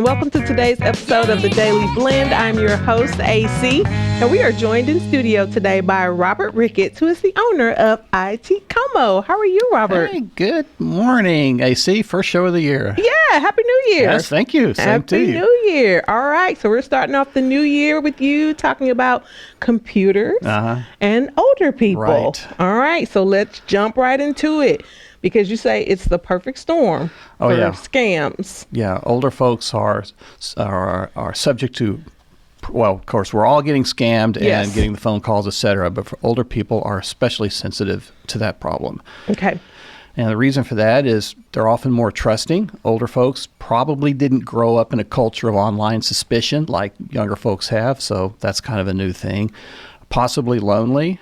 and welcome to today's episode of The Daily Blend. I'm your host, AC, and we are joined in studio today by Robert Ricketts, who is the owner of ITCOMO. How are you, Robert? Hey, good morning, AC. First show of the year. Yeah, Happy New Year. Yes, thank you. Same to you. Happy New Year. All right, so we're starting off the new year with you talking about computers and older people. Right. All right, so let's jump right into it. Because you say it's the perfect storm for scams. Yeah, older folks are subject to, well, of course, we're all getting scammed and getting the phone calls, et cetera, but for older people are especially sensitive to that problem. Okay. And the reason for that is they're often more trusting. Older folks probably didn't grow up in a culture of online suspicion like younger folks have, so that's kind of a new thing. Possibly lonely.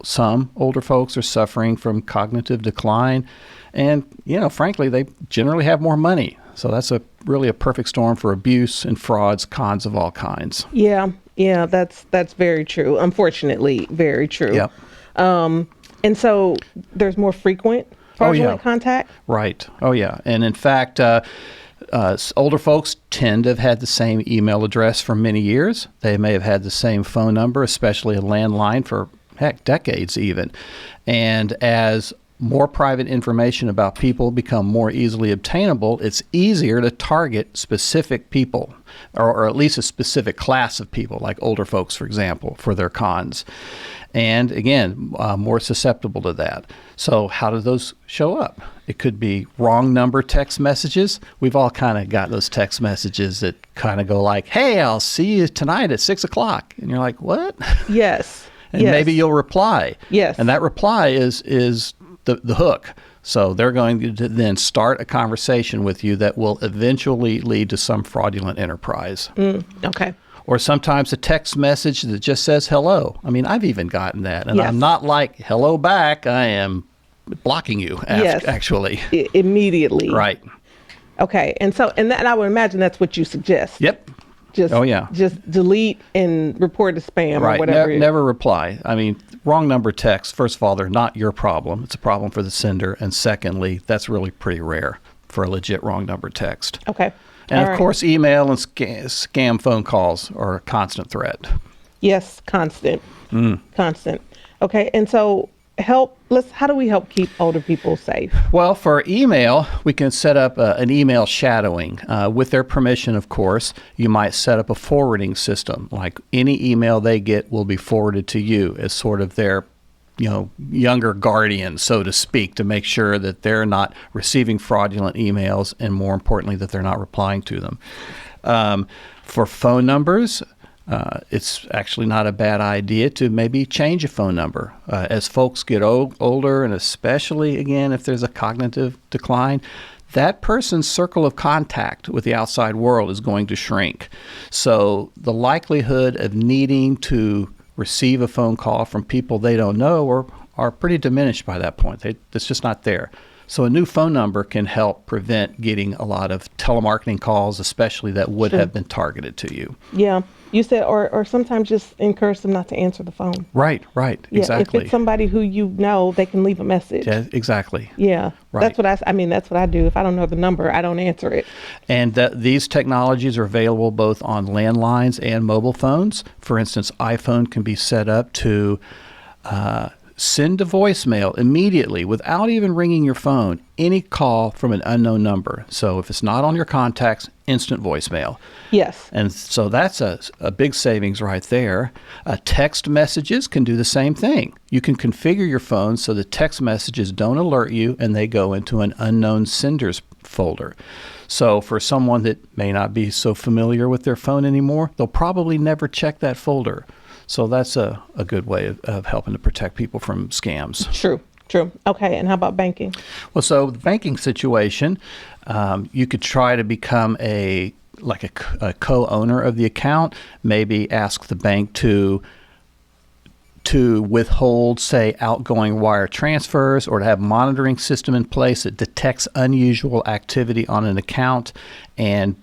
Some older folks are suffering from cognitive decline. And, frankly, they generally have more money. So that's really a perfect storm for abuse and frauds, cons of all kinds. Yeah, that's very true. Unfortunately, very true. Yep. And so there's more frequent fraudulent contact? Right. Oh, yeah. And in fact, older folks tend to have had the same email address for many years. They may have had the same phone number, especially a landline, for decades even. And as more private information about people become more easily obtainable, it's easier to target specific people, or at least a specific class of people, like older folks, for example, for their cons. And again, more susceptible to that. So how do those show up? It could be wrong number text messages. We've all kind of got those text messages that kind of go like, hey, I'll see you tonight at 6 o'clock. And you're like, what? Yes. And maybe you'll reply. Yes. And that reply is the hook. So they're going to then start a conversation with you that will eventually lead to some fraudulent enterprise. Okay. Or sometimes a text message that just says hello. I mean, I've even gotten that. And I'm not like, hello back. I am blocking you, actually. Immediately. Right. Okay. And I would imagine that's what you suggest. Yep. Just delete and report as spam or whatever. Never reply. I mean, wrong number texts, first of all, they're not your problem. It's a problem for the sender. And secondly, that's really pretty rare for a legit wrong number text. Okay. And of course, email and scam phone calls are a constant threat. Yes, constant. Constant. Okay. And so how do we help keep older people safe? Well, for email, we can set up an email shadowing. With their permission, of course, you might set up a forwarding system. Like any email they get will be forwarded to you as sort of their younger guardian, so to speak, to make sure that they're not receiving fraudulent emails and, more importantly, that they're not replying to them. For phone numbers, it's actually not a bad idea to maybe change a phone number. As folks get older, and especially, again, if there's a cognitive decline, that person's circle of contact with the outside world is going to shrink. So the likelihood of needing to receive a phone call from people they don't know are pretty diminished by that point. It's just not there. So a new phone number can help prevent getting a lot of telemarketing calls, especially that would have been targeted to you. Yeah. You said, or sometimes just encourage them not to answer the phone. Right, Yeah, exactly. if it's somebody who you know, they can leave a message. Yeah, exactly. Yeah, right. That's what I do. If I don't know the number, I don't answer it. And these technologies are available both on landlines and mobile phones. For instance, iPhone can be set up to send a voicemail immediately without even ringing your phone, any call from an unknown number. So if it's not on your contacts, instant voicemail. Yes. And so that's a big savings right there. Text messages can do the same thing. You can configure your phone so the text messages don't alert you and they go into an unknown senders folder. So for someone that may not be so familiar with their phone anymore, they'll probably never check that folder. So that's a good way of helping to protect people from scams. True. Okay, and how about banking? Well, so the banking situation, you could try to become a co-owner of the account, maybe ask the bank to withhold, say, outgoing wire transfers, or to have a monitoring system in place that detects unusual activity on an account and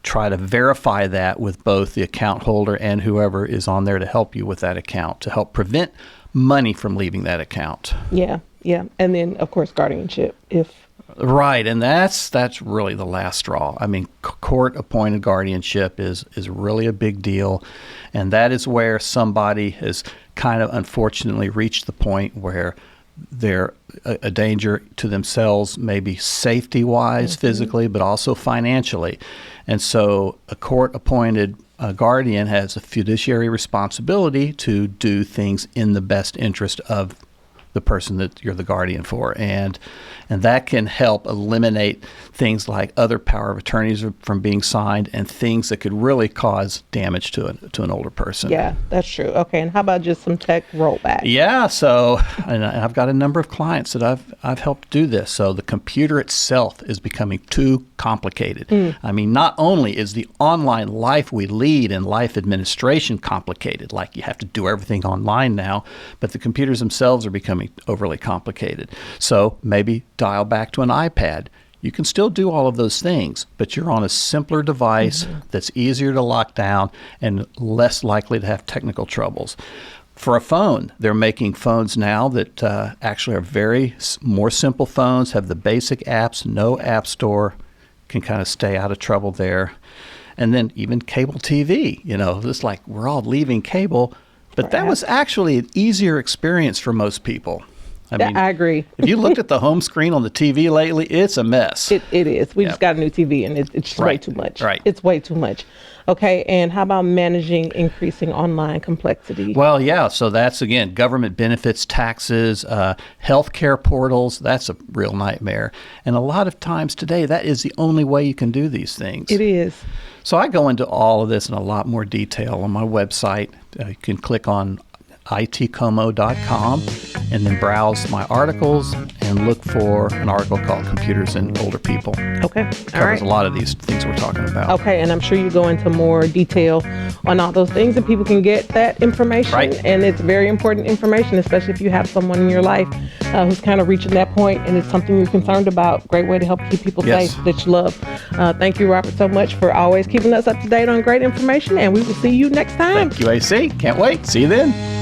try to verify that with both the account holder and whoever is on there to help you with that account, to help prevent money from leaving that account. Yeah. And then, of course, guardianship if Right, and that's really the last straw. I mean, court-appointed guardianship is really a big deal, and that is where somebody has kind of unfortunately reached the point where they're a danger to themselves, maybe safety-wise, physically, but also financially. And so a court-appointed guardian has a fiduciary responsibility to do things in the best interest of the person that you're the guardian for. And that can help eliminate things like other power of attorneys from being signed and things that could really cause damage to an older person. Yeah, that's true. Okay, and how about just some tech rollback? Yeah, so and I've got a number of clients that I've helped do this. So the computer itself is becoming too complicated. I mean, not only is the online life we lead and life administration complicated, like you have to do everything online now, but the computers themselves are becoming overly complicated. So maybe dial back to an iPad. You can still do all of those things, but you're on a simpler device that's easier to lock down and less likely to have technical troubles. For a phone, they're making phones now that actually are very more simple phones, have the basic apps, no app store, can kind of stay out of trouble there. And then even cable TV, it's like we're all leaving cable, but that was actually an easier experience for most people. I agree. If you looked at the home screen on the TV lately, it's a mess. It is. We just got a new TV, and it's just way too much. Right. It's way too much. Okay, and how about managing increasing online complexity? Well, yeah, so that's, again, government benefits, taxes, healthcare portals. That's a real nightmare. And a lot of times today, that is the only way you can do these things. It is. So I go into all of this in a lot more detail on my website. You can click on ITCOMO.com and then browse my articles and look for an article called Computers and Older People. Okay. It covers a lot of these things we're talking about. Okay, and I'm sure you go into more detail on all those things and people can get that information. Right. And it's very important information, especially if you have someone in your life who's kind of reaching that point and it's something you're concerned about. Great way to help keep people safe that you love. Thank you, Robert, so much for always keeping us up to date on great information, and we will see you next time. Thank you, AC. Can't wait. See you then.